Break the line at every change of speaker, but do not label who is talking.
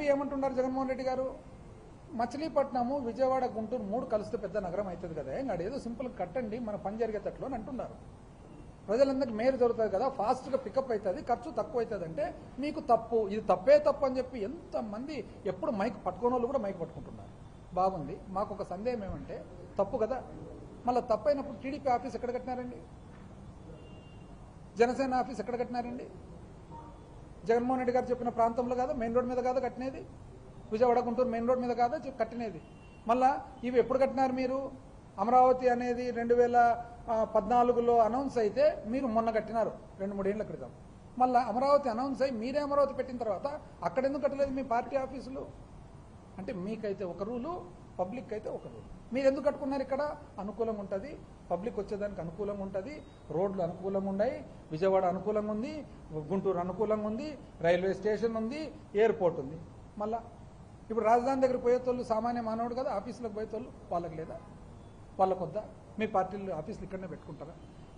MP ఏమంటున్నారు జగన్మోహన్ రెడ్డి గారు, మచిలీపట్నము విజయవాడ గుంటూరు 3 కలిస్తే పెద్ద నగరం అవుతుంది కదా, ఇంకా ఏదో సింపుల్ కట్టండి మన పని జరిగేటట్లు అని అంటున్నారు. ప్రజలందరికీ మేలు జరుగుతుంది కదా, ఫాస్ట్గా పికప్ అవుతుంది, ఖర్చు తక్కువ అవుతుంది అంటే మీకు తప్పు, ఇది తప్పే తప్పు అని చెప్పి ఎంతమంది ఎప్పుడు మైక్ పట్టుకునే వాళ్ళు కూడా మైక్ పట్టుకుంటున్నారు. బాగుంది. మాకు ఒక సందేహం ఏమంటే తప్పు కదా, మళ్ళీ తప్పు అయినప్పుడు టీడీపీ ఆఫీస్ ఎక్కడ కట్టినారండి, జనసేన ఆఫీస్ ఎక్కడ కట్టినారండి? జగన్మోహన్ రెడ్డి గారు చెప్పిన ప్రాంతంలో కాదా, మెయిన్ రోడ్ మీద కాదా కట్టినేది? విజయవాడ గుంటూరు మెయిన్ రోడ్ మీద కాదా కట్టినేది? మళ్ళా ఇవి ఎప్పుడు కట్టినారు మీరు? అమరావతి అనేది 2014లో అనౌన్స్ అయితే మీరు మొన్న కట్టినారు 2-3 ఏళ్ల క్రితం. మళ్ళీ అమరావతి అనౌన్స్ అయ్యి మీరే అమరావతి పెట్టిన తర్వాత అక్కడ ఎందుకు కట్టలేదు మీ పార్టీ ఆఫీసులు? అంటే మీకైతే ఒక రూలు, పబ్లిక్ అయితే ఒక రూలు. మీరు ఎందుకు కట్టుకున్నారు? ఇక్కడ అనుకూలంగా ఉంటుంది, పబ్లిక్ వచ్చేదానికి అనుకూలంగా ఉంటుంది, రోడ్లు అనుకూలంగా ఉన్నాయి, విజయవాడ అనుకూలంగా ఉంది, గుంటూరు అనుకూలంగా ఉంది, రైల్వే స్టేషన్ ఉంది, ఎయిర్పోర్ట్ ఉంది. మళ్ళా ఇప్పుడు రాజధాని దగ్గర పోయేతోళ్ళు సామాన్య మానవుడు కదా, ఆఫీసులకు పోయేతోళ్ళు వాళ్ళకి లేదా? వాళ్ళకొద్దా? మీ పార్టీలు ఆఫీసులు ఇక్కడనే పెట్టుకుంటారా?